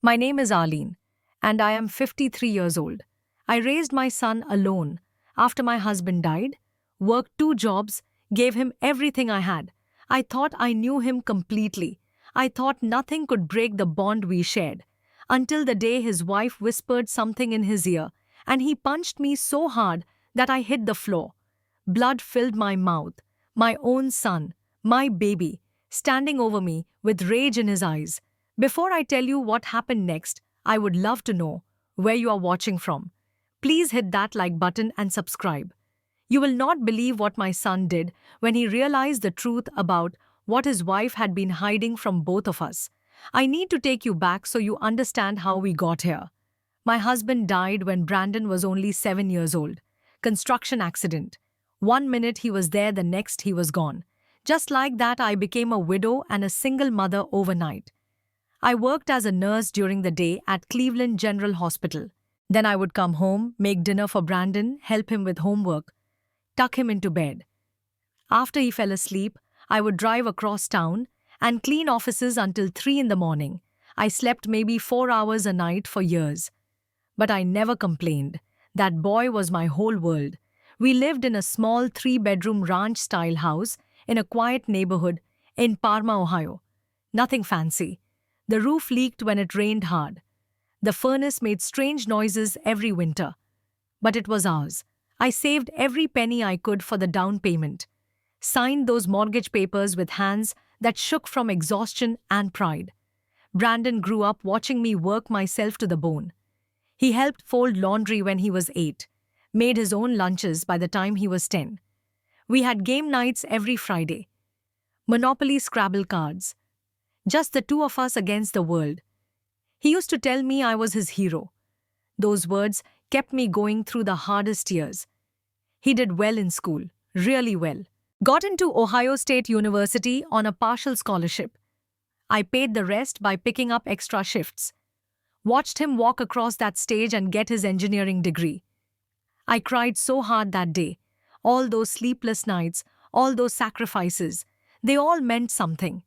My name is Arlene, and I am 53 years old. I raised my son alone after my husband died, worked two jobs, gave him everything I had. I thought I knew him completely. I thought nothing could break the bond we shared. Until the day his wife whispered something in his ear, and he punched me so hard that I hit the floor. Blood filled my mouth. My own son, my baby, standing over me with rage in his eyes. Before I tell you what happened next, I would love to know where you are watching from. Please hit that like button and subscribe. You will not believe what my son did when he realized the truth about what his wife had been hiding from both of us. I need to take you back so you understand how we got here. My husband died when Brandon was only 7 years old. Construction accident. One minute he was there, the next he was gone. Just like that, I became a widow and a single mother overnight. I worked as a nurse during the day at Cleveland General Hospital. Then I would come home, make dinner for Brandon, help him with homework, tuck him into bed. After he fell asleep, I would drive across town and clean offices until 3 in the morning. I slept maybe 4 hours a night for years. But I never complained. That boy was my whole world. We lived in a small 3-bedroom ranch-style house in a quiet neighborhood in Parma, Ohio. Nothing fancy. The roof leaked when it rained hard. The furnace made strange noises every winter. But it was ours. I saved every penny I could for the down payment. Signed those mortgage papers with hands that shook from exhaustion and pride. Brandon grew up watching me work myself to the bone. He helped fold laundry when he was 8, made his own lunches by the time he was 10. We had game nights every Friday. Monopoly Scrabble cards. Just the two of us against the world. He used to tell me I was his hero. Those words kept me going through the hardest years. He did well in school, really well. Got into Ohio State University on a partial scholarship. I paid the rest by picking up extra shifts. Watched him walk across that stage and get his engineering degree. I cried so hard that day. All those sleepless nights, all those sacrifices, they all meant something.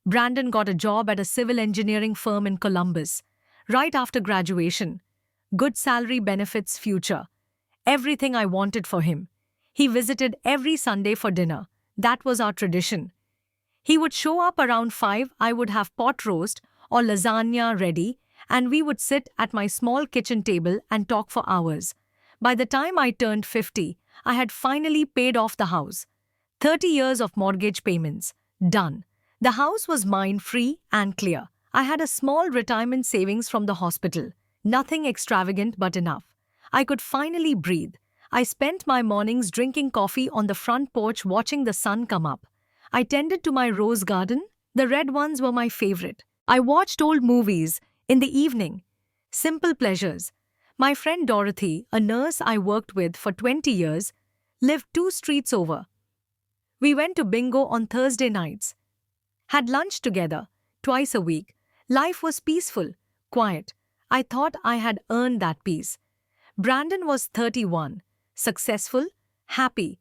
Brandon got a job at a civil engineering firm in Columbus, right after graduation. Good salary, benefits, future. Everything I wanted for him. He visited every Sunday for dinner. That was our tradition. He would show up around 5, I would have pot roast or lasagna ready, and we would sit at my small kitchen table and talk for hours. By the time I turned 50, I had finally paid off the house. 30 years of mortgage payments. Done. The house was mine, free and clear. I had a small retirement savings from the hospital. Nothing extravagant but enough. I could finally breathe. I spent my mornings drinking coffee on the front porch watching the sun come up. I tended to my rose garden. The red ones were my favorite. I watched old movies in the evening. Simple pleasures. My friend Dorothy, a nurse I worked with for 20 years, lived 2 streets over. We went to bingo on Thursday nights. Had lunch together, twice a week. Life was peaceful, quiet. I thought I had earned that peace. Brandon was 31, successful, happy.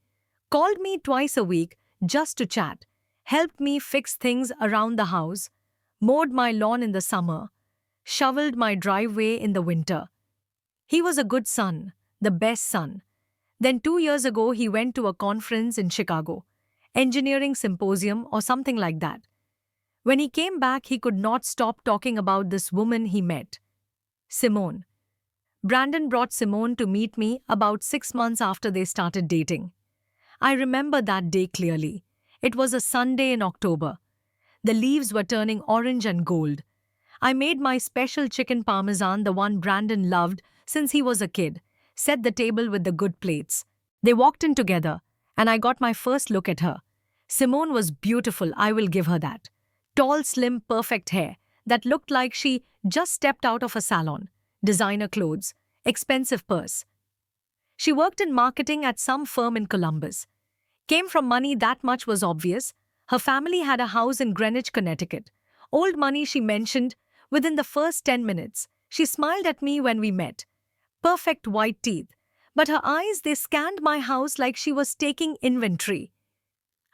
Called me twice a week just to chat. Helped me fix things around the house. Mowed my lawn in the summer. Shoveled my driveway in the winter. He was a good son, the best son. Then 2 years ago he went to a conference in Chicago. Engineering symposium or something like that. When he came back, he could not stop talking about this woman he met. Simone. Brandon brought Simone to meet me about 6 months after they started dating. I remember that day clearly. It was a Sunday in October. The leaves were turning orange and gold. I made my special chicken parmesan, the one Brandon loved since he was a kid, set the table with the good plates. They walked in together, and I got my first look at her. Simone was beautiful, I will give her that. Tall, slim, perfect hair that looked like she just stepped out of a salon. Designer clothes, expensive purse. She worked in marketing at some firm in Columbus. Came from money, that much was obvious. Her family had a house in Greenwich, Connecticut. Old money, she mentioned within the first 10 minutes. She smiled at me when we met. Perfect white teeth. But her eyes, they scanned my house like she was taking inventory.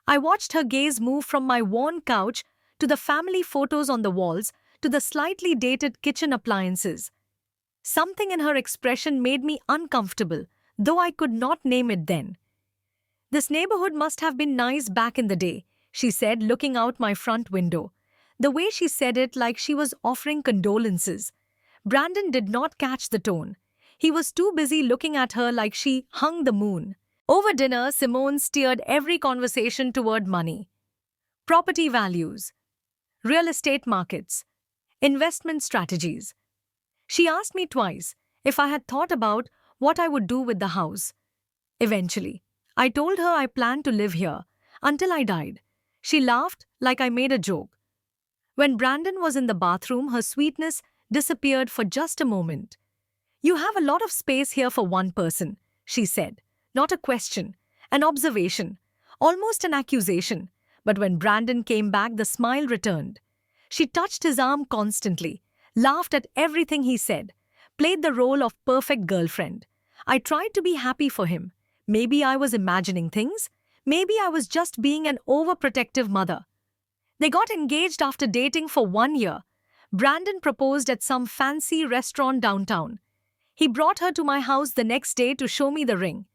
I watched her gaze move from my worn couch to the family photos on the walls to the slightly dated kitchen appliances. Something in her expression made me uncomfortable, though I could not name it then. "This neighborhood must have been nice back in the day," she said, looking out my front window. The way she said it like she was offering condolences. Brandon did not catch the tone. He was too busy looking at her like she hung the moon. Over dinner, Simone steered every conversation toward money. Property values, real estate markets, investment strategies. She asked me twice if I had thought about what I would do with the house. Eventually, I told her I planned to live here until I died. She laughed like I made a joke. When Brandon was in the bathroom, her sweetness disappeared for just a moment. "You have a lot of space here for one person," she said. Not a question, an observation, almost an accusation. But when Brandon came back, the smile returned. She touched his arm constantly, laughed at everything he said, played the role of perfect girlfriend. I tried to be happy for him. Maybe I was imagining things. Maybe I was just being an overprotective mother. They got engaged after dating for 1 year. Brandon proposed at some fancy restaurant downtown. He brought her to my house the next day to show me the ring.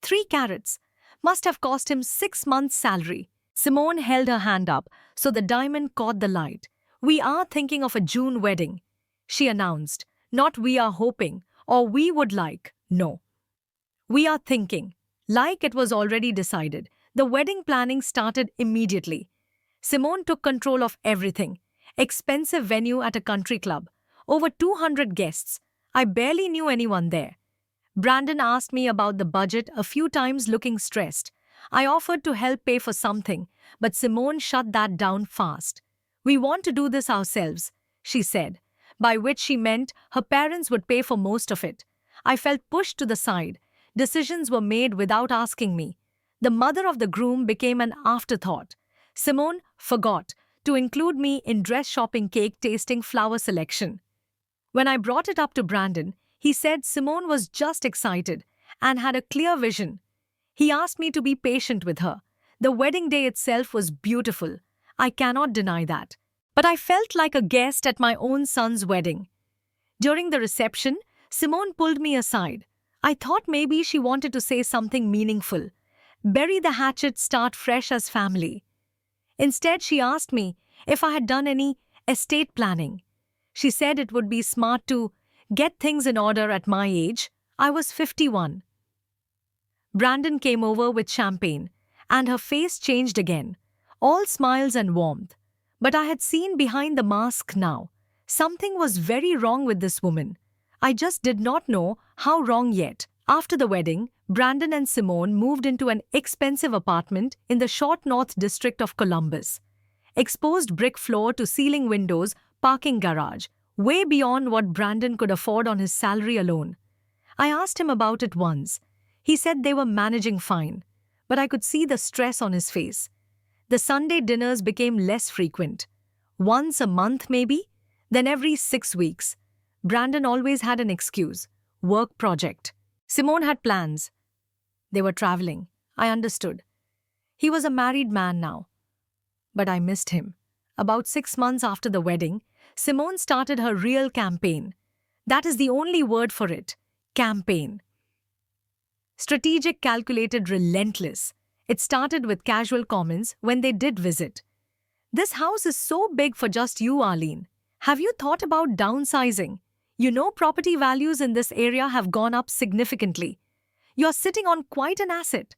3 carats. Must have cost him 6 months' salary. Simone held her hand up so the diamond caught the light. "We are thinking of a June wedding," she announced. "Not we are hoping or we would like. No. We are thinking." Like it was already decided. The wedding planning started immediately. Simone took control of everything. Expensive venue at a country club. Over 200 guests. I barely knew anyone there. Brandon asked me about the budget a few times, looking stressed. I offered to help pay for something, but Simone shut that down fast. "We want to do this ourselves," she said, by which she meant her parents would pay for most of it. I felt pushed to the side. Decisions were made without asking me. The mother of the groom became an afterthought. Simone forgot to include me in dress shopping, cake tasting, flower selection. When I brought it up to Brandon, he said Simone was just excited and had a clear vision. He asked me to be patient with her. The wedding day itself was beautiful. I cannot deny that. But I felt like a guest at my own son's wedding. During the reception, Simone pulled me aside. I thought maybe she wanted to say something meaningful. Bury the hatchet, start fresh as family. Instead, she asked me if I had done any estate planning. She said it would be smart to get things in order at my age. I was 51. Brandon came over with champagne, and her face changed again, all smiles and warmth. But I had seen behind the mask now. Something was very wrong with this woman. I just did not know how wrong yet. After the wedding, Brandon and Simone moved into an expensive apartment in the short North District of Columbus. Exposed brick floor to ceiling windows, parking garage, way beyond what Brandon could afford on his salary alone. I asked him about it once. He said they were managing fine, but I could see the stress on his face. The Sunday dinners became less frequent. Once a month maybe, then every 6 weeks. Brandon always had an excuse. Work project. Simone had plans. They were traveling. I understood. He was a married man now. But I missed him. About 6 months after the wedding, Simone started her real campaign. That is the only word for it. Campaign. Strategic, calculated, relentless. It started with casual comments when they did visit. "This house is so big for just you, Arlene. Have you thought about downsizing? You know property values in this area have gone up significantly. You're sitting on quite an asset."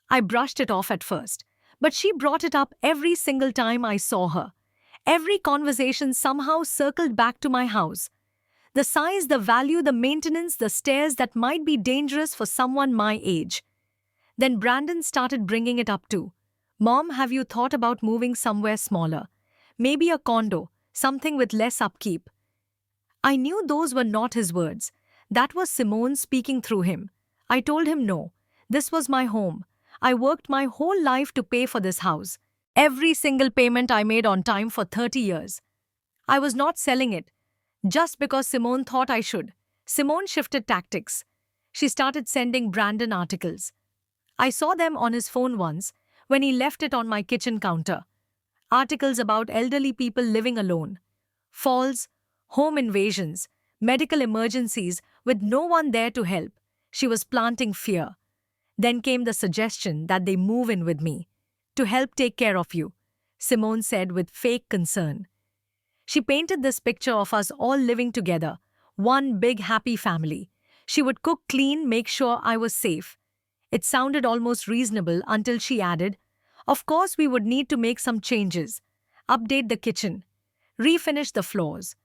I brushed it off at first, but she brought it up every single time I saw her. Every conversation somehow circled back to my house. The size, the value, the maintenance, the stairs that might be dangerous for someone my age. Then Brandon started bringing it up too. "Mom, have you thought about moving somewhere smaller? Maybe a condo, something with less upkeep?" I knew those were not his words. That was Simone speaking through him. I told him no. This was my home. I worked my whole life to pay for this house. Every single payment I made on time for 30 years. I was not selling it just because Simone thought I should. Simone shifted tactics. She started sending Brandon articles. I saw them on his phone once when he left it on my kitchen counter. Articles about elderly people living alone. falls, home invasions, medical emergencies with no one there to help. She was planting fear. Then came the suggestion that they move in with me to help take care of you, Simone said with fake concern. She painted this picture of us all living together, one big happy family. She would cook, clean, make sure I was safe. It sounded almost reasonable until she added, of course, we would need to make some changes, update the kitchen, refinish the floors,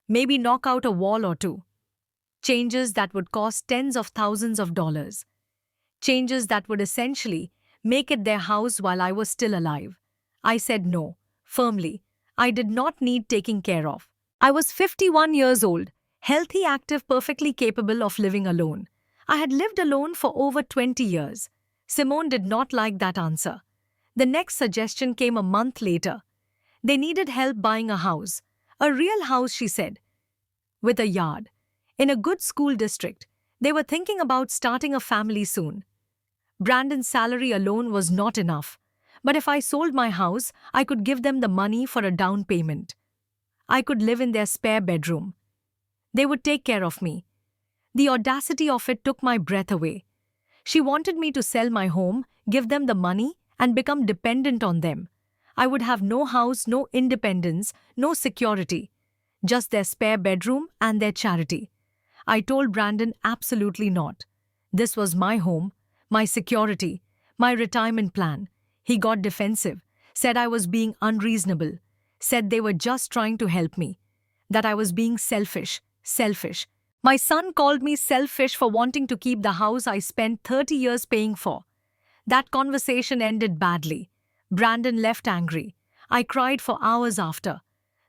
maybe knock out a wall or two. Changes that would cost tens of thousands of dollars. Changes that would essentially make it their house while I was still alive. I said no, firmly. I did not need taking care of. I was 51 years old, healthy, active, perfectly capable of living alone. I had lived alone for over 20 years. Simone did not like that answer. The next suggestion came a month later. They needed help buying a house. A real house, she said, with a yard. In a good school district. They were thinking about starting a family soon. Brandon's salary alone was not enough. But if I sold my house, I could give them the money for a down payment. I could live in their spare bedroom. They would take care of me. The audacity of it took my breath away. She wanted me to sell my home, give them the money, and become dependent on them. I would have no house, no independence, no security. Just their spare bedroom and their charity. I told Brandon absolutely not. This was my home, my security, my retirement plan. He got defensive, said I was being unreasonable, said they were just trying to help me, that I was being selfish. My son called me selfish for wanting to keep the house I spent 30 years paying for. That conversation ended badly. Brandon left angry. I cried for hours after.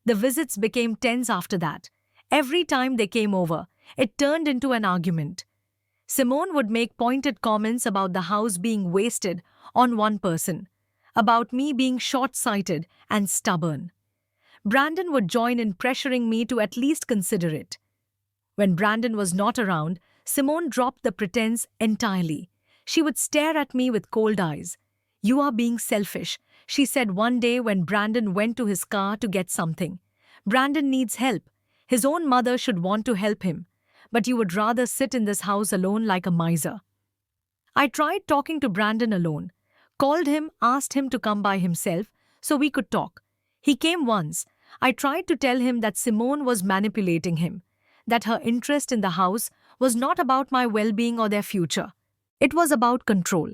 The visits became tense after that. Every time they came over, it turned into an argument. Simone would make pointed comments about the house being wasted on one person, about me being short-sighted and stubborn. Brandon would join in pressuring me to at least consider it. When Brandon was not around, Simone dropped the pretense entirely. She would stare at me with cold eyes. "You are being selfish," she said one day when Brandon went to his car to get something. "Brandon needs help. His own mother should want to help him. But you would rather sit in this house alone like a miser." I tried talking to Brandon alone. Called him, asked him to come by himself so we could talk. He came once. I tried to tell him that Simone was manipulating him, that her interest in the house was not about my well-being or their future. It was about control,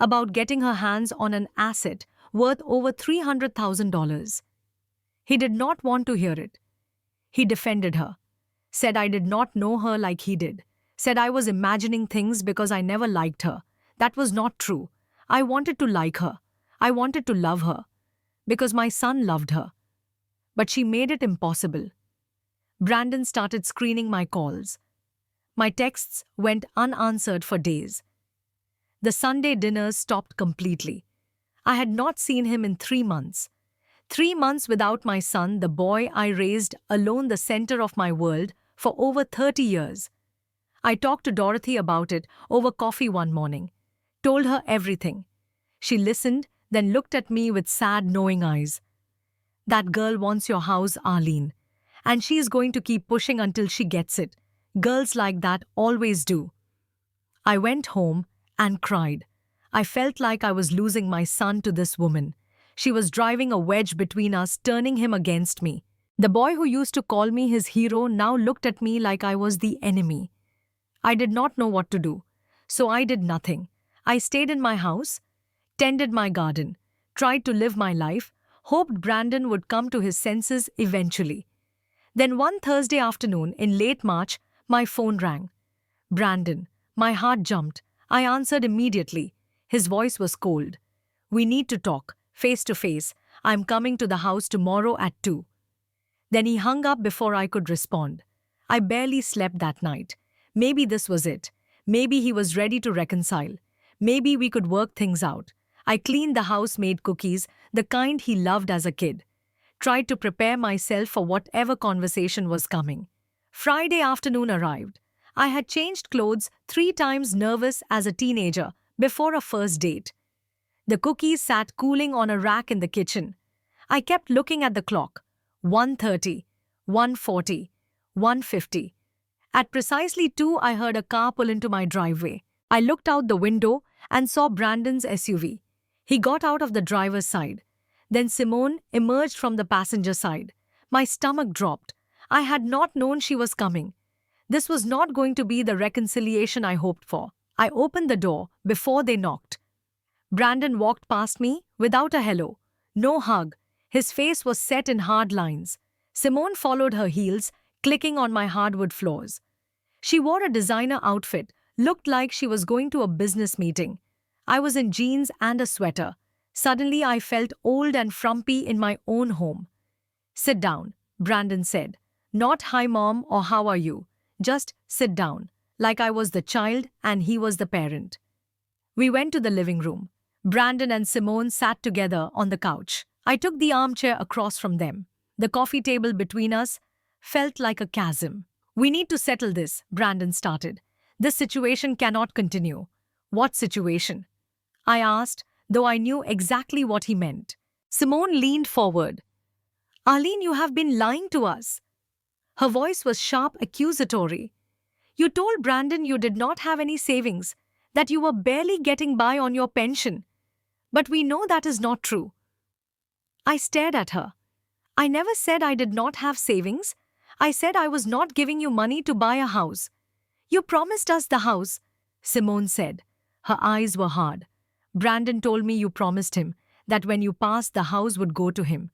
about getting her hands on an asset worth over $300,000. He did not want to hear it. He defended her, said I did not know her like he did, said I was imagining things because I never liked her. That was not true. I wanted to like her. I wanted to love her, because my son loved her. But she made it impossible. Brandon started screening my calls. My texts went unanswered for days. The Sunday dinners stopped completely. I had not seen him in 3 months. 3 months without my son, the boy I raised alone, the center of my world, for over 30 years. I talked to Dorothy about it over coffee one morning. Told her everything. She listened, then looked at me with sad, knowing eyes. "That girl wants your house, Arlene. And she is going to keep pushing until she gets it. Girls like that always do." I went home and cried. I felt like I was losing my son to this woman. She was driving a wedge between us, turning him against me. The boy who used to call me his hero now looked at me like I was the enemy. I did not know what to do, so I did nothing. I stayed in my house, tended my garden, tried to live my life, hoped Brandon would come to his senses eventually. Then one Thursday afternoon in late March, my phone rang. Brandon. My heart jumped. I answered immediately. His voice was cold. "We need to talk, face to face. I'm coming to the house tomorrow at 2. Then he hung up before I could respond. I barely slept that night. Maybe this was it. Maybe he was ready to reconcile. Maybe we could work things out. I cleaned the house, made cookies, the kind he loved as a kid. Tried to prepare myself for whatever conversation was coming. Friday afternoon arrived. I had changed clothes 3 times, nervous as a teenager, before a first date. The cookies sat cooling on a rack in the kitchen. I kept looking at the clock. 1:30. 1:40, 1:50. At precisely 2, I heard a car pull into my driveway. I looked out the window and saw Brandon's SUV. He got out of the driver's side. Then Simone emerged from the passenger side. My stomach dropped. I had not known she was coming. This was not going to be the reconciliation I hoped for. I opened the door before they knocked. Brandon walked past me without a hello. No hug. His face was set in hard lines. Simone followed her heels, clicking on my hardwood floors. She wore a designer outfit, looked like she was going to a business meeting. I was in jeans and a sweater. Suddenly I felt old and frumpy in my own home. "Sit down," Brandon said. Not "hi mom" or "how are you?" Just "sit down," like I was the child and he was the parent. We went to the living room. Brandon and Simone sat together on the couch. I took the armchair across from them. The coffee table between us felt like a chasm. "We need to settle this," Brandon started. "This situation cannot continue." "What situation?" I asked, though I knew exactly what he meant. Simone leaned forward. "Arlene, you have been lying to us." Her voice was sharp, accusatory. "You told Brandon you did not have any savings, that you were barely getting by on your pension. But we know that is not true." I stared at her. "I never said I did not have savings. I said I was not giving you money to buy a house." "You promised us the house," Simone said. Her eyes were hard. "Brandon told me you promised him that when you passed, the house would go to him.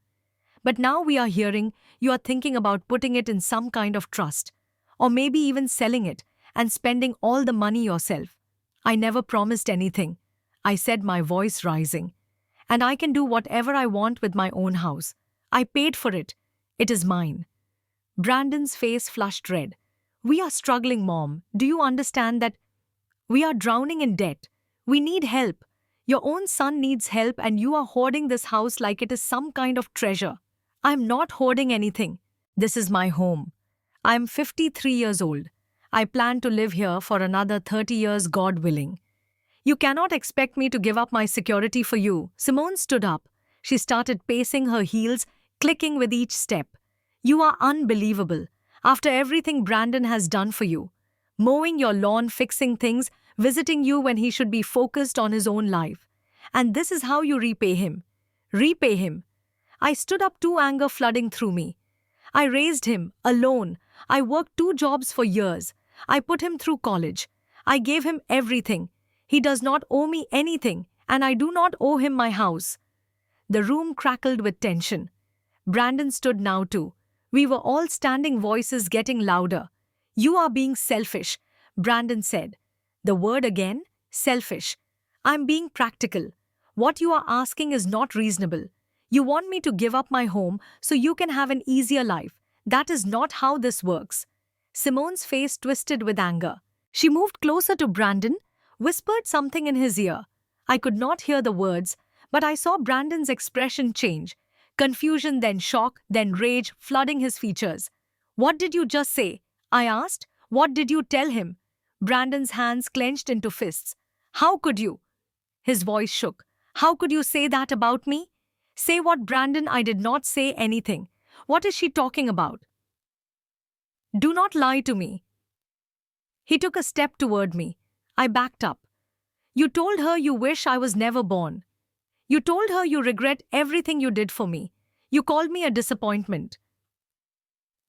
But now we are hearing you are thinking about putting it in some kind of trust, or maybe even selling it and spending all the money yourself." "I never promised anything," I said, my voice rising. "And I can do whatever I want with my own house. I paid for it. It is mine." Brandon's face flushed red. "We are struggling, Mom. Do you understand that? We are drowning in debt. We need help. Your own son needs help, and you are hoarding this house like it is some kind of treasure." "I am not hoarding anything. This is my home. I am 53 years old. I plan to live here for another 30 years, God willing. You cannot expect me to give up my security for you." Simone stood up. She started pacing, her heels clicking with each step. "You are unbelievable. After everything Brandon has done for you, mowing your lawn, fixing things, visiting you when he should be focused on his own life. And this is how you repay him. Repay him." I stood up, too, anger flooding through me. "I raised him, alone. I worked 2 jobs for years. I put him through college. I gave him everything. He does not owe me anything, and I do not owe him my house." The room crackled with tension. Brandon stood now too. We were all standing, voices getting louder. "You are being selfish," Brandon said. The word again, selfish. "I'm being practical. What you are asking is not reasonable. You want me to give up my home so you can have an easier life. That is not how this works." Simone's face twisted with anger. She moved closer to Brandon, whispered something in his ear. I could not hear the words, but I saw Brandon's expression change. Confusion, then shock, then rage flooding his features. "What did you just say?" I asked. "What did you tell him?" Brandon's hands clenched into fists. "How could you?" His voice shook. "How could you say that about me?" "Say what, Brandon? I did not say anything. What is she talking about?" "Do not lie to me." He took a step toward me. I backed up. "You told her you wish I was never born. You told her you regret everything you did for me. You called me a disappointment."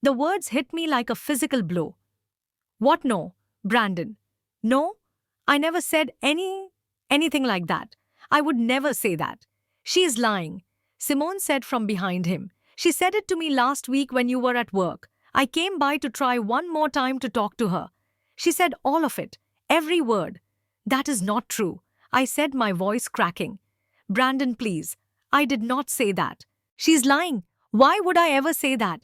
The words hit me like a physical blow. "What? No, Brandon. No, I never said anything like that. I would never say that." "She is lying," Simone said from behind him. "She said it to me last week when you were at work. I came by to try one more time to talk to her. She said all of it, every word." "That is not true," I said, my voice cracking. "Brandon, please. I did not say that." "She's lying. Why would I ever say that?"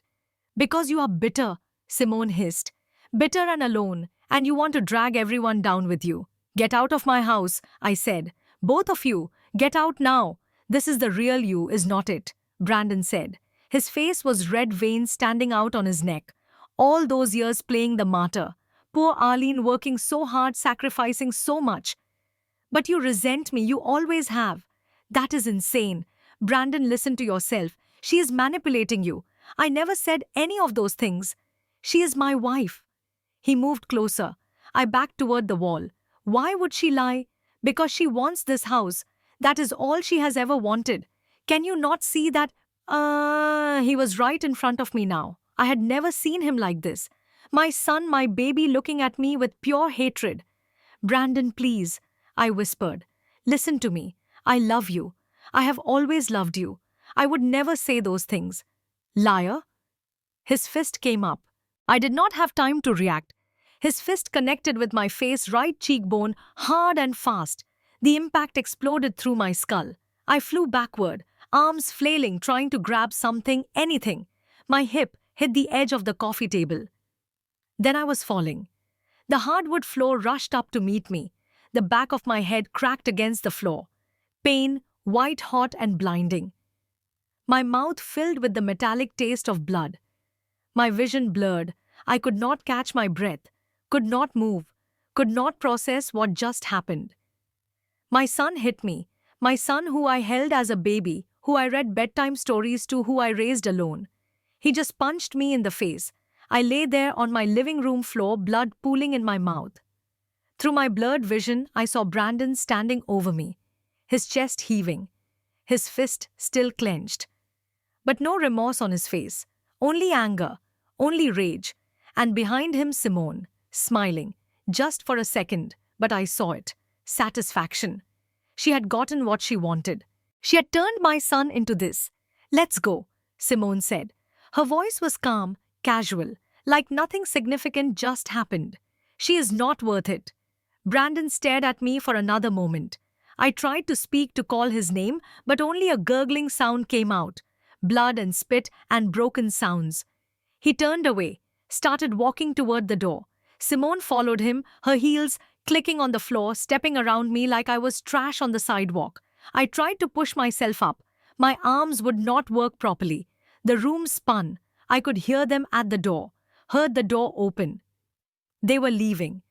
"Because you are bitter," Simone hissed. "Bitter and alone, and you want to drag everyone down with you." "Get out of my house," I said. "Both of you, get out now." "This is the real you, is not it?" Brandon said. His face was red, veins standing out on his neck. "All those years playing the martyr. Poor Arlene, working so hard, sacrificing so much. But you resent me, you always have." "That is insane." "Brandon, listen to yourself. She is manipulating you. I never said any of those things. She is my wife. He moved closer. I backed toward the wall. Why would she lie? Because she wants this house. That is all she has ever wanted. Can you not see that? He was right in front of me now. I had never seen him like this. My son, my baby, looking at me with pure hatred. Brandon, please, I whispered. Listen to me. I love you. I have always loved you. I would never say those things. Liar? His fist came up. I did not have time to react. His fist connected with my face, right cheekbone, hard and fast. The impact exploded through my skull. I flew backward, arms flailing, trying to grab something, anything. My hip hit the edge of the coffee table. Then I was falling. The hardwood floor rushed up to meet me. The back of my head cracked against the floor. Pain, white hot and blinding. My mouth filled with the metallic taste of blood. My vision blurred. I could not catch my breath, could not move, could not process what just happened. My son hit me. My son who I held as a baby, who I read bedtime stories to, who I raised alone. He just punched me in the face. I lay there on my living room floor, blood pooling in my mouth. Through my blurred vision, I saw Brandon standing over me, his chest heaving, his fist still clenched. But no remorse on his face, only anger, only rage, and behind him Simone, smiling, just for a second, but I saw it. Satisfaction. She had gotten what she wanted. She had turned my son into this. Let's go, Simone said. Her voice was calm, casual, like nothing significant just happened. She is not worth it. Brandon stared at me for another moment. I tried to speak, to call his name, but only a gurgling sound came out. Blood and spit and broken sounds. He turned away, started walking toward the door. Simone followed him, her heels clicking on the floor, stepping around me like I was trash on the sidewalk. I tried to push myself up. My arms would not work properly. The room spun. I could hear them at the door, heard the door open. They were leaving.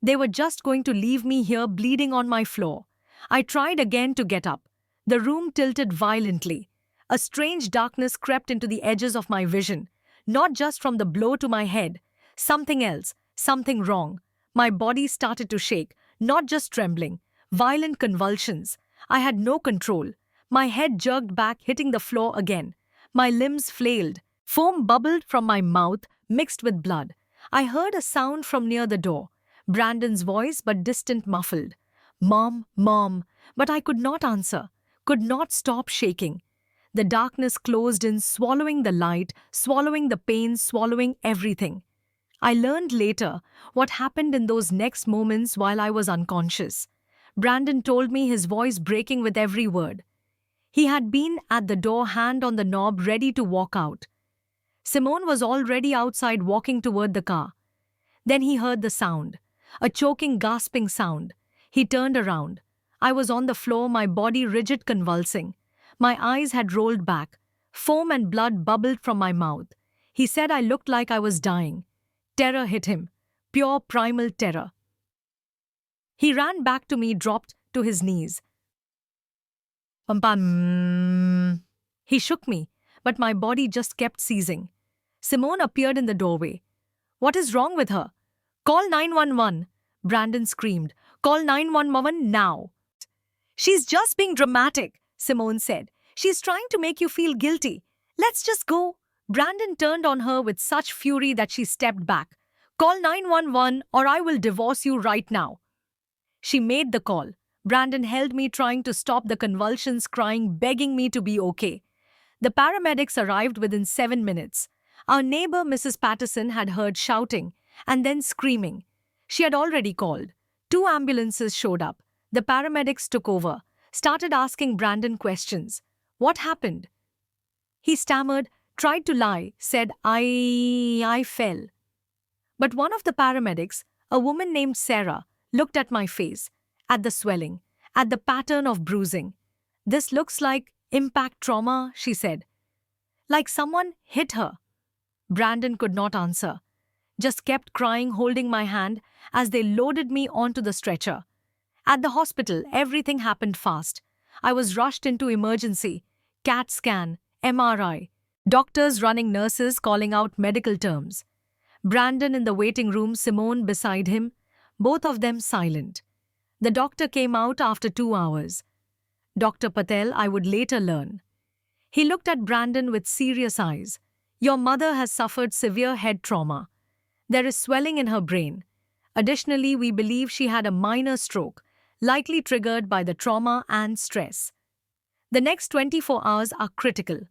They were just going to leave me here bleeding on my floor. I tried again to get up. The room tilted violently. A strange darkness crept into the edges of my vision, not just from the blow to my head. Something else, something wrong. My body started to shake, not just trembling, violent convulsions. I had no control. My head jerked back, hitting the floor again. My limbs flailed. Foam bubbled from my mouth, mixed with blood. I heard a sound from near the door. Brandon's voice, but distant, muffled. Mom, Mom. But I could not answer, could not stop shaking. The darkness closed in, swallowing the light, swallowing the pain, swallowing everything. I learned later what happened in those next moments while I was unconscious. Brandon told me, his voice breaking with every word. He had been at the door, hand on the knob, ready to walk out. Simone was already outside, walking toward the car. Then he heard the sound, a choking, gasping sound. He turned around. I was on the floor, my body rigid, convulsing. My eyes had rolled back. Foam and blood bubbled from my mouth. He said I looked like I was dying. Terror hit him. Pure primal terror. He ran back to me, dropped to his knees. Pam. He shook me, but my body just kept seizing. Simone appeared in the doorway. What is wrong with her? Call 911, Brandon screamed. Call 911 now. She's just being dramatic, Simone said. She's trying to make you feel guilty. Let's just go. Brandon turned on her with such fury that she stepped back. Call 911 or I will divorce you right now. She made the call. Brandon held me, trying to stop the convulsions, crying, begging me to be okay. The paramedics arrived within 7 minutes. Our neighbor, Mrs. Patterson, had heard shouting and then screaming. She had already called. 2 ambulances showed up. The paramedics took over, started asking Brandon questions. What happened? He stammered, tried to lie, said, I fell. But one of the paramedics, a woman named Sarah, looked at my face, at the swelling, at the pattern of bruising. This looks like impact trauma, she said. Like someone hit her. Brandon could not answer, just kept crying, holding my hand as they loaded me onto the stretcher. At the hospital, everything happened fast. I was rushed into emergency, CAT scan, MRI. Doctors running, nurses calling out medical terms. Brandon in the waiting room, Simone beside him, both of them silent. The doctor came out after 2 hours. Dr. Patel, I would later learn. He looked at Brandon with serious eyes. Your mother has suffered severe head trauma. There is swelling in her brain. Additionally, we believe she had a minor stroke, likely triggered by the trauma and stress. The next 24 hours are critical.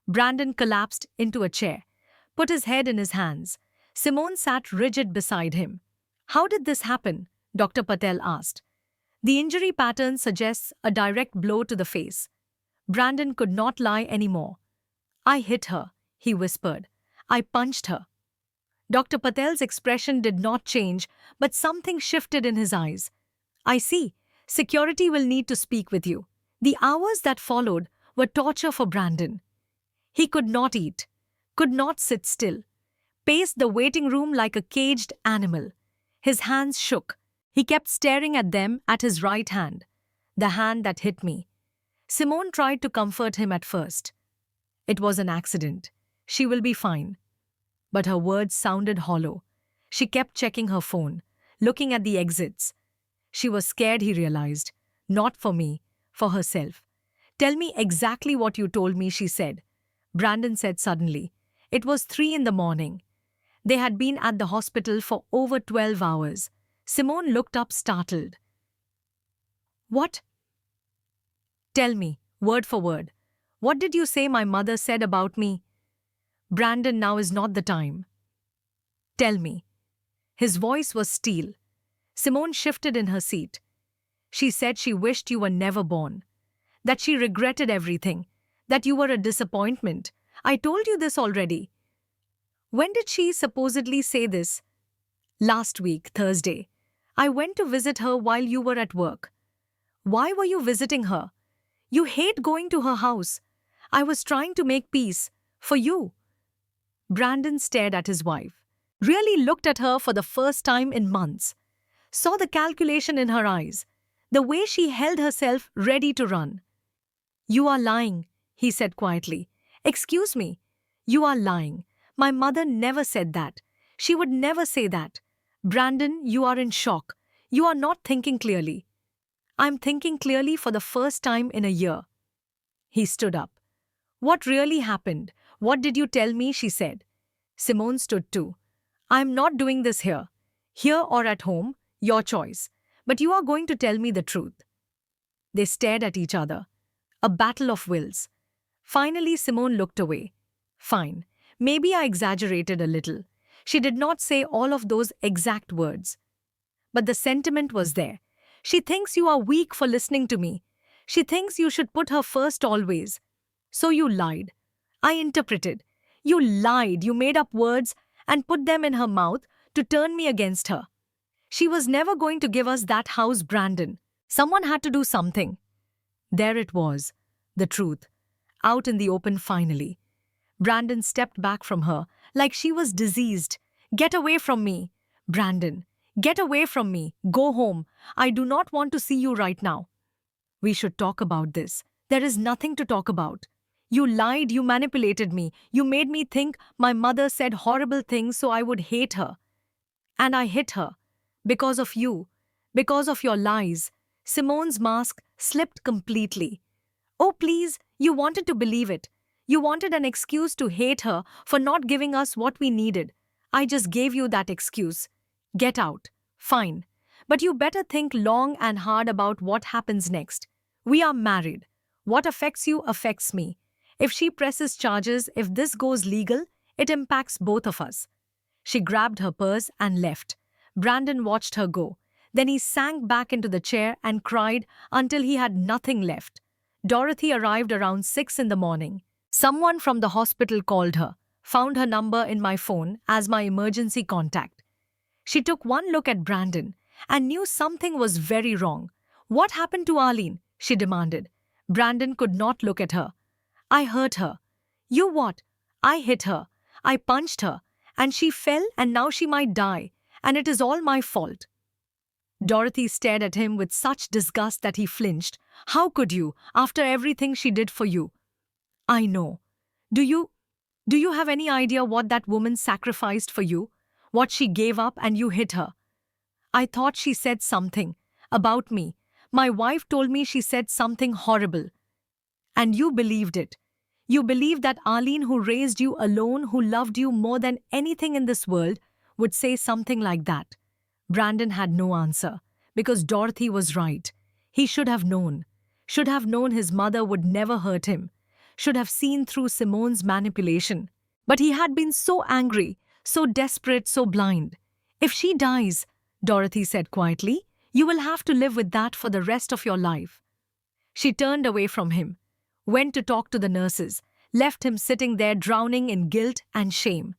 Brandon collapsed into a chair, put his head in his hands. Simone sat rigid beside him. How did this happen? Dr. Patel asked. The injury pattern suggests a direct blow to the face. Brandon could not lie anymore. I hit her, he whispered. I punched her. Dr. Patel's expression did not change, but something shifted in his eyes. I see. Security will need to speak with you. The hours that followed were torture for Brandon. He could not eat, could not sit still, paced the waiting room like a caged animal. His hands shook. He kept staring at them, at his right hand, the hand that hit me. Simone tried to comfort him at first. It was an accident. She will be fine. But her words sounded hollow. She kept checking her phone, looking at the exits. She was scared, he realized. Not for me, for herself. Tell me exactly what you told me, she said. Brandon said suddenly. It was 3 in the morning. They had been at the hospital for over 12 hours. Simone looked up startled. What? Tell me, word for word. What did you say my mother said about me? Brandon, now is not the time. Tell me. His voice was steel. Simone shifted in her seat. She said she wished you were never born. That she regretted everything. That you were a disappointment. I told you this already. When did she supposedly say this? Last week, Thursday. I went to visit her while you were at work. Why were you visiting her? You hate going to her house. I was trying to make peace. For you. Brandon stared at his wife. Really looked at her for the first time in months. Saw the calculation in her eyes. The way she held herself ready to run. You are lying, he said quietly. Excuse me. You are lying. My mother never said that. She would never say that. Brandon, you are in shock. You are not thinking clearly. I'm thinking clearly for the first time in a year. He stood up. What really happened? What did you tell me? She said. Simone stood too. I'm not doing this here. Here or at home, your choice. But you are going to tell me the truth. They stared at each other. A battle of wills. Finally, Simone looked away. Fine. Maybe I exaggerated a little. She did not say all of those exact words. But the sentiment was there. She thinks you are weak for listening to me. She thinks you should put her first always. So you lied. I interpreted. You lied. You made up words and put them in her mouth to turn me against her. She was never going to give us that house, Brandon. Someone had to do something. There it was. The truth. Out in the open finally. Brandon stepped back from her like she was diseased. Get away from me. Brandon, get away from me. Go home. I do not want to see you right now. We should talk about this. There is nothing to talk about. You lied, you manipulated me. You made me think my mother said horrible things so I would hate her. And I hit her. Because of you. Because of your lies. Simone's mask slipped completely. Oh, please, you wanted to believe it. You wanted an excuse to hate her for not giving us what we needed. I just gave you that excuse. Get out. Fine. But you better think long and hard about what happens next. We are married. What affects you affects me. If she presses charges, if this goes legal, it impacts both of us. She grabbed her purse and left. Brandon watched her go. Then he sank back into the chair and cried until he had nothing left. Dorothy arrived around 6 in the morning. Someone from the hospital called her, found her number in my phone as my emergency contact. She took one look at Brandon and knew something was very wrong. What happened to Arlene? She demanded. Brandon could not look at her. I hurt her. You what? I hit her. I punched her. And she fell and now she might die. And it is all my fault. Dorothy stared at him with such disgust that he flinched. How could you, after everything she did for you? I know. Do you? Do you have any idea what that woman sacrificed for you? What she gave up and you hit her? I thought she said something about me. My wife told me she said something horrible. And you believed it. You believed that Arlene, who raised you alone, who loved you more than anything in this world, would say something like that. Brandon had no answer, because Dorothy was right. He should have known. Should have known his mother would never hurt him. Should have seen through Simone's manipulation. But he had been so angry, so desperate, so blind. If she dies, Dorothy said quietly, you will have to live with that for the rest of your life. She turned away from him, went to talk to the nurses, left him sitting there drowning in guilt and shame.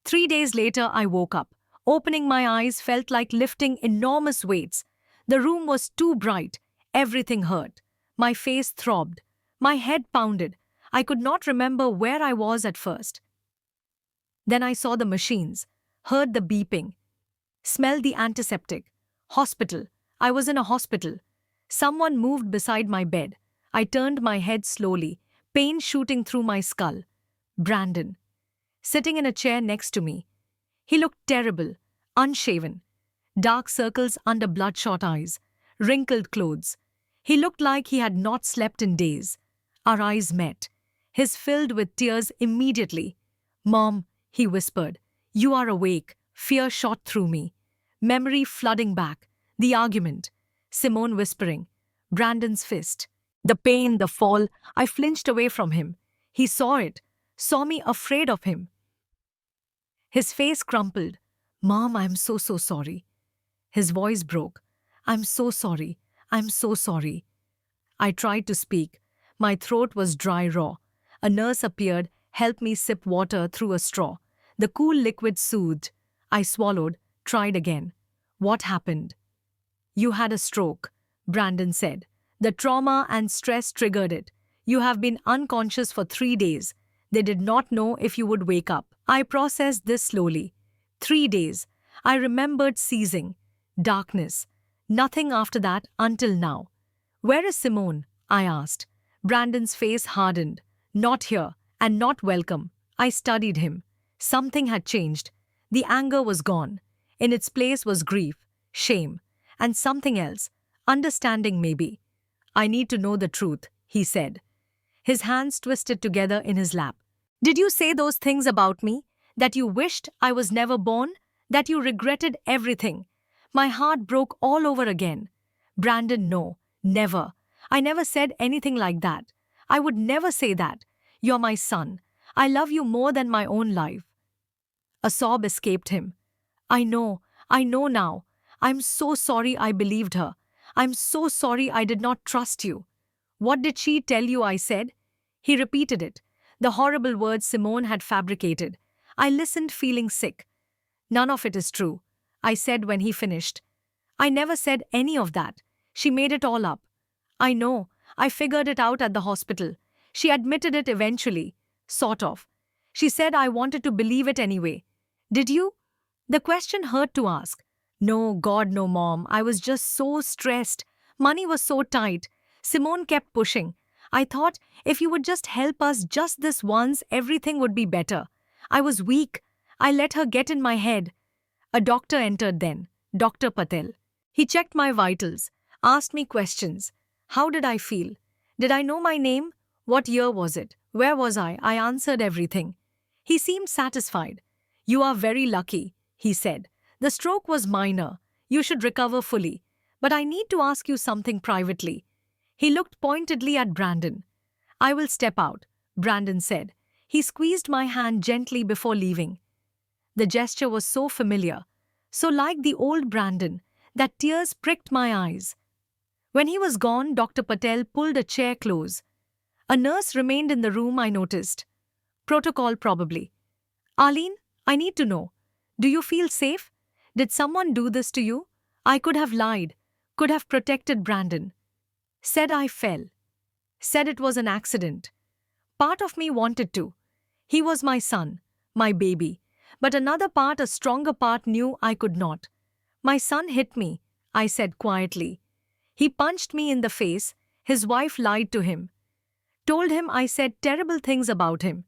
3 days later, I woke up. Opening my eyes felt like lifting enormous weights. The room was too bright. Everything hurt. My face throbbed. My head pounded. I could not remember where I was at first. Then I saw the machines, heard the beeping, smelled the antiseptic. Hospital. I was in a hospital. Someone moved beside my bed. I turned my head slowly, pain shooting through my skull. Brandon. Sitting in a chair next to me. He looked terrible, unshaven. Dark circles under bloodshot eyes, wrinkled clothes. He looked like he had not slept in days. Our eyes met. His filled with tears immediately. Mom, he whispered, you are awake. Fear shot through me. Memory flooding back. The argument. Simone whispering. Brandon's fist. The pain, the fall. I flinched away from him. He saw it. Saw me afraid of him. His face crumpled. Mom, I'm so sorry. His voice broke. I'm so sorry. I'm so sorry. I tried to speak. My throat was dry raw. A nurse appeared, helped me sip water through a straw. The cool liquid soothed. I swallowed, tried again. What happened? You had a stroke, Brandon said. The trauma and stress triggered it. You have been unconscious for 3 days. They did not know if you would wake up. I processed this slowly. 3 days. I remembered seizing. Darkness. Nothing after that until now. Where is Simone? I asked. Brandon's face hardened. Not here, and not welcome. I studied him. Something had changed. The anger was gone. In its place was grief, shame, and something else. Understanding maybe. I need to know the truth, he said. His hands twisted together in his lap. Did you say those things about me? That you wished I was never born? That you regretted everything? My heart broke all over again. Brandon, no, never. I never said anything like that. I would never say that. You're my son. I love you more than my own life. A sob escaped him. I know now. I'm so sorry I believed her. I'm so sorry I did not trust you. What did she tell you I said? He repeated it, the horrible words Simone had fabricated. I listened feeling sick. None of it is true, I said when he finished. I never said any of that. She made it all up. I know. I figured it out at the hospital. She admitted it eventually. Sort of. She said I wanted to believe it anyway. Did you? The question hurt to ask. No, God, no, Mom. I was just so stressed. Money was so tight. Simone kept pushing. I thought if you would just help us just this once, everything would be better. I was weak. I let her get in my head. A doctor entered then, Dr. Patel. He checked my vitals, asked me questions. How did I feel? Did I know my name? What year was it? Where was I? I answered everything. He seemed satisfied. You are very lucky, he said. The stroke was minor. You should recover fully. But I need to ask you something privately. He looked pointedly at Brandon. I will step out, Brandon said. He squeezed my hand gently before leaving. The gesture was so familiar, so like the old Brandon, that tears pricked my eyes. When he was gone, Dr. Patel pulled a chair close. A nurse remained in the room, I noticed. Protocol probably. Arlene, I need to know. Do you feel safe? Did someone do this to you? I could have lied, could have protected Brandon. Said I fell. Said it was an accident. Part of me wanted to. He was my son, my baby. But another part, a stronger part, knew I could not. My son hit me, I said quietly. He punched me in the face. His wife lied to him. Told him I said terrible things about him.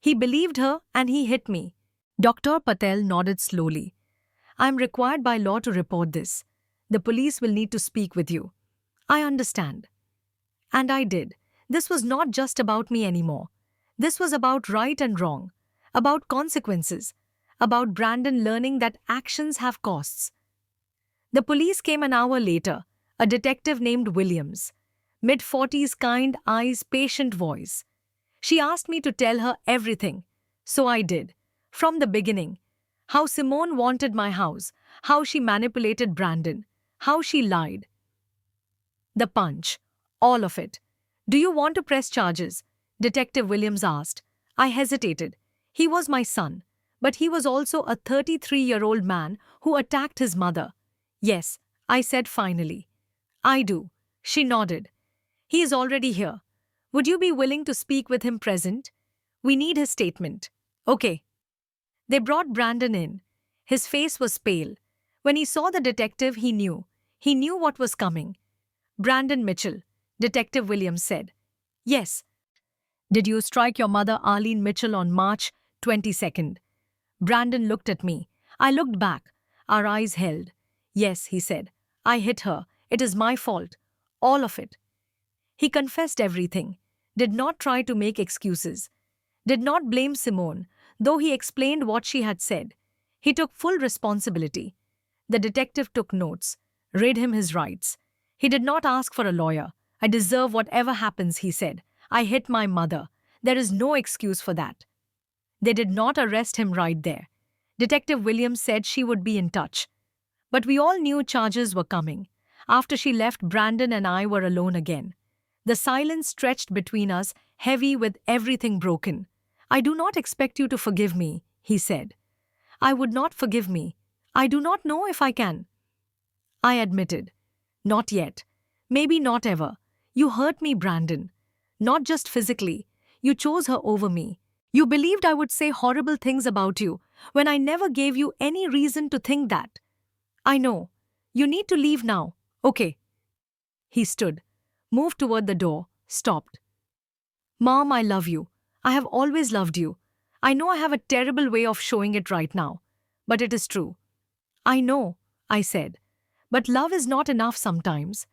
He believed her and he hit me. Dr. Patel nodded slowly. I am required by law to report this. The police will need to speak with you. I understand. And I did. This was not just about me anymore. This was about right and wrong, about consequences, about Brandon learning that actions have costs. The police came an hour later, a detective named Williams. Mid-40s, kind eyes, patient voice. She asked me to tell her everything. So I did. From the beginning. How Simone wanted my house, how she manipulated Brandon, how she lied. The punch. All of it. Do you want to press charges? Detective Williams asked. I hesitated. He was my son, but he was also a 33-year-old man who attacked his mother. Yes, I said finally. I do. She nodded. He is already here. Would you be willing to speak with him present? We need his statement. Okay. They brought Brandon in. His face was pale. When he saw the detective, he knew. He knew what was coming. Brandon Mitchell, Detective Williams said. Yes. Did you strike your mother, Arlene Mitchell, on March 22nd? Brandon looked at me. I looked back. Our eyes held. Yes, he said. I hit her. It is my fault. All of it. He confessed everything. Did not try to make excuses. Did not blame Simone, though he explained what she had said. He took full responsibility. The detective took notes, read him his rights. He did not ask for a lawyer. I deserve whatever happens, he said. I hit my mother. There is no excuse for that. They did not arrest him right there. Detective Williams said she would be in touch. But we all knew charges were coming. After she left, Brandon and I were alone again. The silence stretched between us, heavy with everything broken. I do not expect you to forgive me, he said. I would not forgive me. I do not know if I can. I admitted. Not yet. Maybe not ever. You hurt me, Brandon. Not just physically. You chose her over me. You believed I would say horrible things about you when I never gave you any reason to think that. I know. You need to leave now. Okay. He stood, moved toward the door, stopped. Mom, I love you. I have always loved you. I know I have a terrible way of showing it right now, but it is true. I know, I said, but love is not enough sometimes.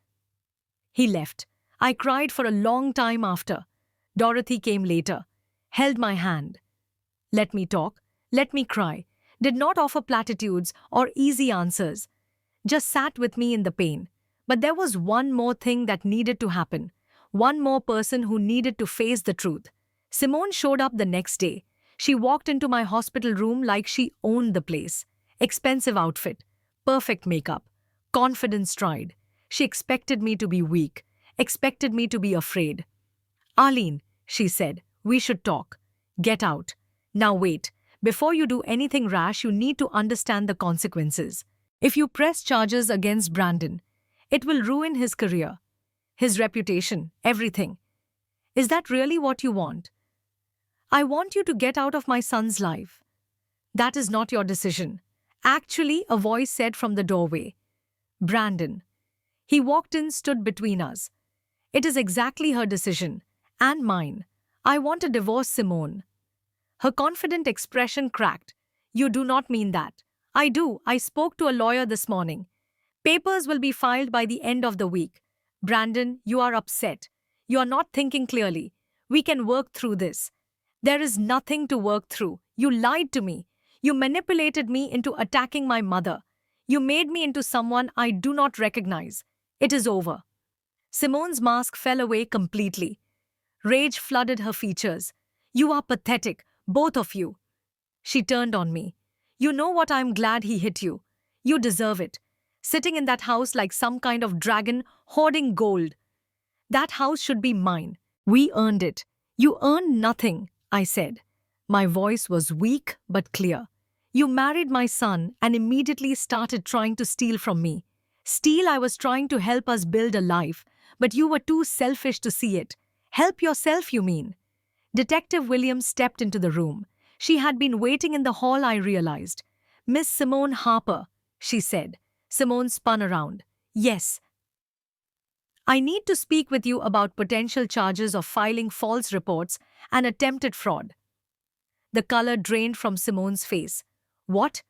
He left. I cried for a long time after. Dorothy came later, held my hand. Let me talk, let me cry, did not offer platitudes or easy answers, just sat with me in the pain. But there was one more thing that needed to happen, one more person who needed to face the truth. Simone showed up the next day. She walked into my hospital room like she owned the place. Expensive outfit, perfect makeup, confident stride. She expected me to be weak, expected me to be afraid. Arlene, she said, we should talk. Get out. Now wait. Before you do anything rash, you need to understand the consequences. If you press charges against Brandon, it will ruin his career, his reputation, everything. Is that really what you want? I want you to get out of my son's life. That is not your decision. Actually, a voice said from the doorway. Brandon. He walked in, stood between us. It is exactly her decision, and mine. I want to divorce Simone. Her confident expression cracked. You do not mean that. I do. I spoke to a lawyer this morning. Papers will be filed by the end of the week. Brandon, you are upset. You are not thinking clearly. We can work through this. There is nothing to work through. You lied to me. You manipulated me into attacking my mother. You made me into someone I do not recognize. It is over. Simone's mask fell away completely. Rage flooded her features. You are pathetic, both of you. She turned on me. You know what? I am glad he hit you. You deserve it. Sitting in that house like some kind of dragon, hoarding gold. That house should be mine. We earned it. You earned nothing, I said. My voice was weak but clear. You married my son and immediately started trying to steal from me. Steal, I was trying to help us build a life, but you were too selfish to see it. Help yourself, you mean? Detective Williams stepped into the room. She had been waiting in the hall, I realized. Miss Simone Harper, she said. Simone spun around. Yes. I need to speak with you about potential charges of filing false reports and attempted fraud. The color drained from Simone's face. What?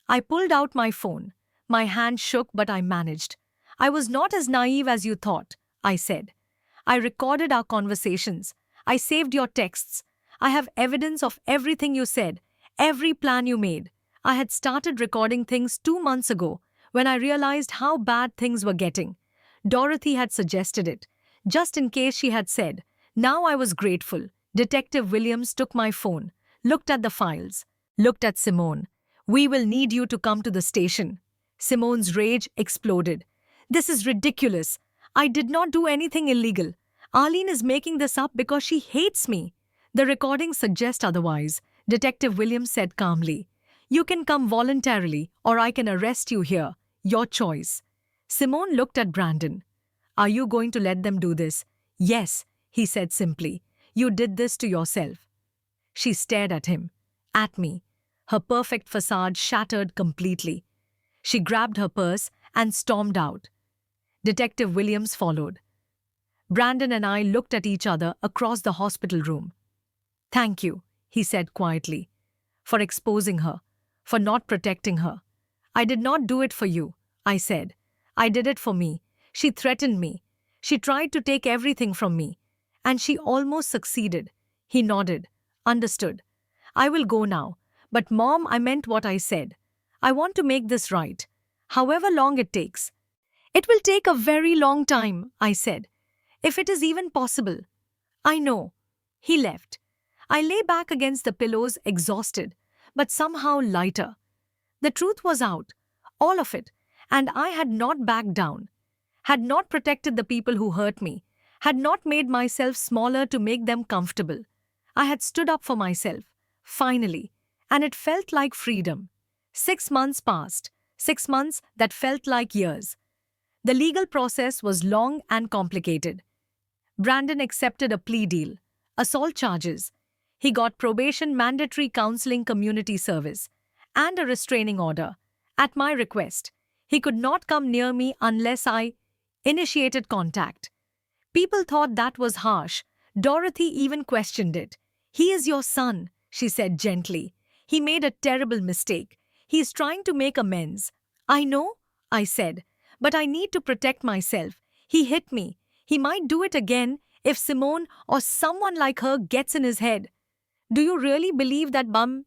I pulled out my phone. My hand shook, but I managed. I was not as naive as you thought, I said. I recorded our conversations. I saved your texts. I have evidence of everything you said, every plan you made. I had started recording things 2 months ago when I realized how bad things were getting. Dorothy had suggested it, just in case she had said. Now I was grateful. Detective Williams took my phone, looked at the files, looked at Simone. We will need you to come to the station. Simone's rage exploded. This is ridiculous. I did not do anything illegal. Arlene is making this up because she hates me. The recordings suggest otherwise, Detective Williams said calmly. You can come voluntarily, or I can arrest you here. Your choice. Simone looked at Brandon. Are you going to let them do this? Yes, he said simply. You did this to yourself. She stared at him, at me. Her perfect facade shattered completely. She grabbed her purse and stormed out. Detective Williams followed. Brandon and I looked at each other across the hospital room. Thank you, he said quietly, for exposing her, for not protecting her. I did not do it for you, I said. I did it for me. She threatened me. She tried to take everything from me. And she almost succeeded. He nodded. Understood. I will go now. But Mom, I meant what I said. I want to make this right. However long it takes. It will take a very long time, I said. If it is even possible. I know. He left. I lay back against the pillows, exhausted, but somehow lighter. The truth was out. All of it. And I had not backed down. Had not protected the people who hurt me. Had not made myself smaller to make them comfortable. I had stood up for myself. Finally. And it felt like freedom. 6 months passed. 6 months that felt like years. The legal process was long and complicated. Brandon accepted a plea deal. Assault charges. He got probation, mandatory counseling, community service, and a restraining order. At my request, he could not come near me unless I initiated contact. People thought that was harsh. Dorothy even questioned it. He is your son, she said gently. He made a terrible mistake. He is trying to make amends. I know, I said, but I need to protect myself. He hit me. He might do it again if Simone or someone like her gets in his head. Do you really believe that, bum?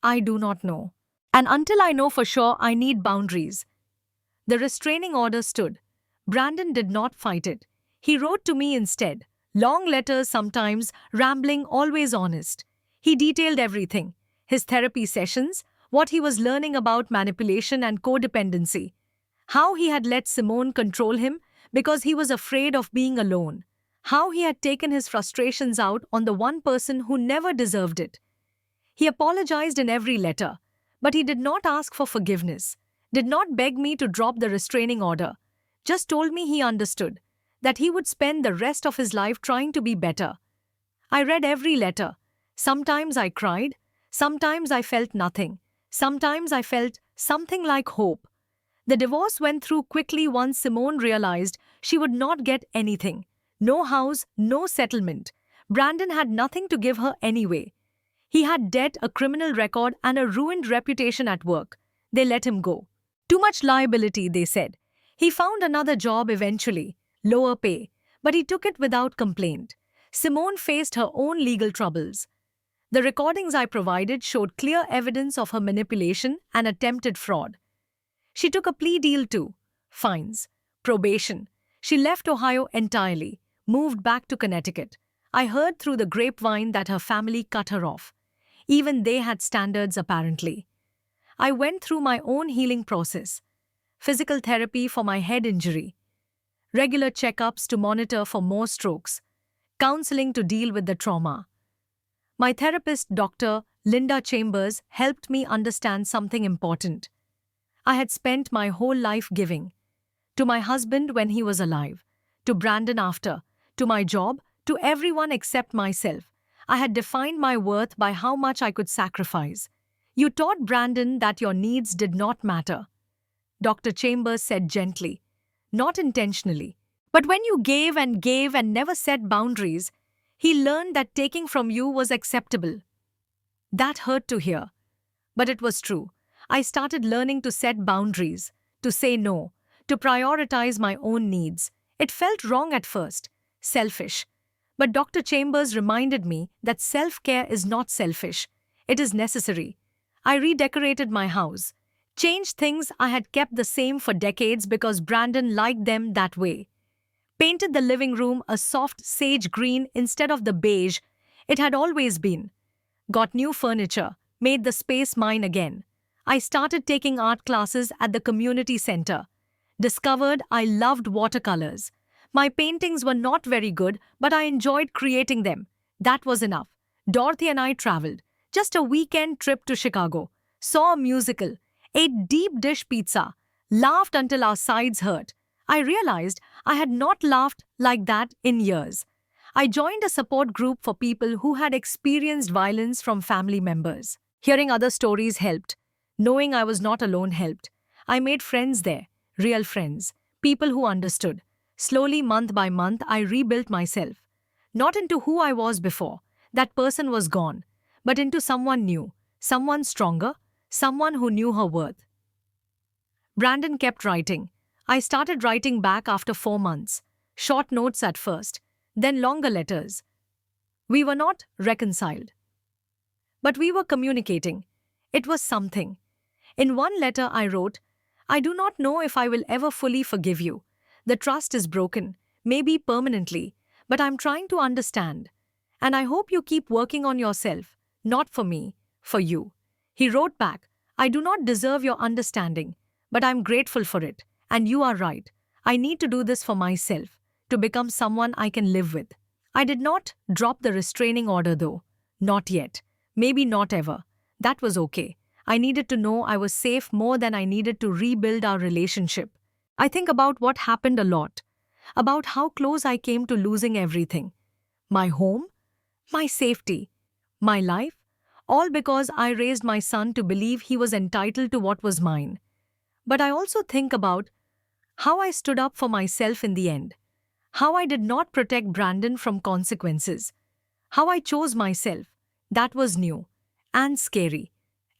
I do not know. And until I know for sure, I need boundaries. The restraining order stood. Brandon did not fight it. He wrote to me instead. Long letters sometimes, rambling, always honest. He detailed everything. His therapy sessions, what he was learning about manipulation and codependency. How he had let Simone control him because he was afraid of being alone. How he had taken his frustrations out on the one person who never deserved it. He apologized in every letter, but he did not ask for forgiveness, did not beg me to drop the restraining order, just told me he understood, that he would spend the rest of his life trying to be better. I read every letter. Sometimes I cried, sometimes I felt nothing, sometimes I felt something like hope. The divorce went through quickly once Simone realized she would not get anything. No house, no settlement. Brandon had nothing to give her anyway. He had debt, a criminal record, and a ruined reputation at work. They let him go. Too much liability, they said. He found another job eventually, lower pay, but he took it without complaint. Simone faced her own legal troubles. The recordings I provided showed clear evidence of her manipulation and attempted fraud. She took a plea deal too. Fines, probation. She left Ohio entirely, moved back to Connecticut. I heard through the grapevine that her family cut her off. Even they had standards apparently. I went through my own healing process. Physical therapy for my head injury. Regular checkups to monitor for more strokes. Counseling to deal with the trauma. My therapist, Dr. Linda Chambers, helped me understand something important. I had spent my whole life giving. To my husband when he was alive. To Brandon after. To my job. To everyone except myself. I had defined my worth by how much I could sacrifice. You taught Brandon that your needs did not matter. Dr. Chambers said gently. Not intentionally. But when you gave and never set boundaries, He learned that taking from you was acceptable. That hurt to hear, but it was true. I started learning to set boundaries, to say no, to prioritize my own needs. It felt wrong at first, selfish. But Dr. Chambers reminded me that self care is not selfish, it is necessary. I redecorated my house, changed things I had kept the same for decades because Brandon liked them that way. Painted the living room a soft sage green instead of the beige it had always been. Got new furniture, made the space mine again. I started taking art classes at the community center. Discovered I loved watercolors. My paintings were not very good, but I enjoyed creating them. That was enough. Dorothy and I traveled. Just a weekend trip to Chicago. Saw a musical. Ate deep dish pizza. Laughed until our sides hurt. I realized I had not laughed like that in years. I joined a support group for people who had experienced violence from family members. Hearing other stories helped. Knowing I was not alone helped. I made friends there, real friends, people who understood. Slowly, month by month, I rebuilt myself. Not into who I was before, that person was gone, but into someone new, someone stronger, someone who knew her worth. Brandon kept writing. I started writing back after 4 months. Short notes at first, then longer letters. We were not reconciled, but we were communicating. It was something. In one letter I wrote, I do not know if I will ever fully forgive you. The trust is broken, maybe permanently, but I'm trying to understand. And I hope you keep working on yourself, not for me, for you. He wrote back, I do not deserve your understanding, but I'm grateful for it. And you are right. I need to do this for myself, to become someone I can live with. I did not drop the restraining order though. Not yet. Maybe not ever. That was okay. I needed to know I was safe more than I needed to rebuild our relationship. I think about what happened a lot. About how close I came to losing everything. My home, my safety, my life, all because I raised my son to believe he was entitled to what was mine. But I also think about how I stood up for myself in the end. How I did not protect Brandon from consequences. How I chose myself. That was new, and scary,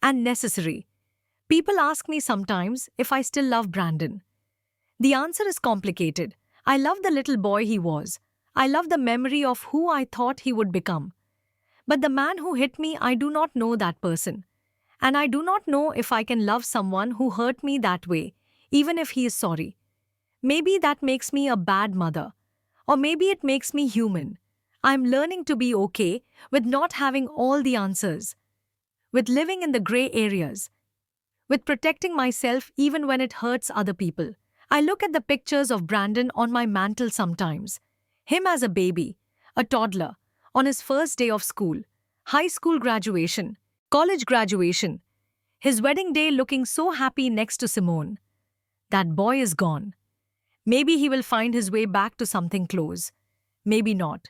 and necessary. People ask me sometimes if I still love Brandon. The answer is complicated. I love the little boy he was. I love the memory of who I thought he would become. But the man who hit me, I do not know that person. And I do not know if I can love someone who hurt me that way, even if he is sorry. Maybe that makes me a bad mother. Or maybe it makes me human. I'm learning to be okay with not having all the answers, with living in the gray areas, with protecting myself even when it hurts other people. I look at the pictures of Brandon on my mantle sometimes. Him as a baby, a toddler, on his first day of school, high school graduation, college graduation, his wedding day looking so happy next to Simone. That boy is gone. Maybe he will find his way back to something close. Maybe not.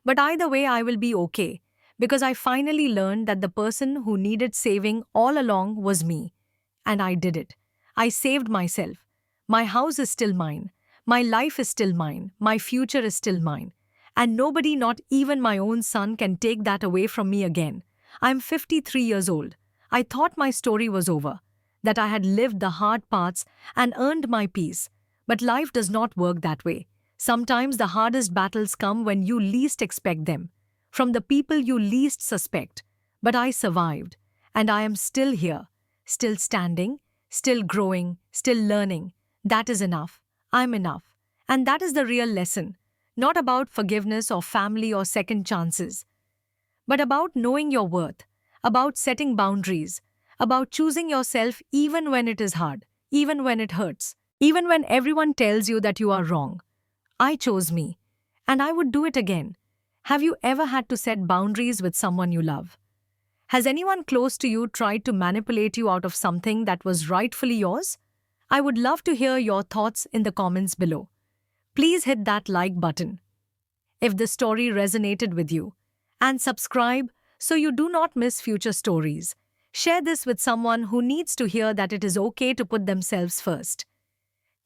But either way, I will be okay, because I finally learned that the person who needed saving all along was me. And I did it. I saved myself. My house is still mine. My life is still mine. My future is still mine. And nobody, not even my own son, can take that away from me again. I'm 53 years old. I thought my story was over, that I had lived the hard parts and earned my peace. But life does not work that way. Sometimes the hardest battles come when you least expect them, from the people you least suspect. But I survived, and I am still here, still standing, still growing, still learning. That is enough. I'm enough. And that is the real lesson. Not about forgiveness or family or second chances, but about knowing your worth, about setting boundaries, about choosing yourself even when it is hard, even when it hurts, even when everyone tells you that you are wrong. I chose me, and I would do it again. Have you ever had to set boundaries with someone you love? Has anyone close to you tried to manipulate you out of something that was rightfully yours? I would love to hear your thoughts in the comments below. Please hit that like button if the story resonated with you, and subscribe so you do not miss future stories. Share this with someone who needs to hear that it is okay to put themselves first.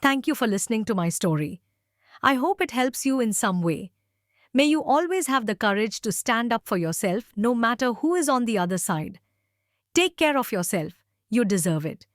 Thank you for listening to my story. I hope it helps you in some way. May you always have the courage to stand up for yourself no matter who is on the other side. Take care of yourself. You deserve it.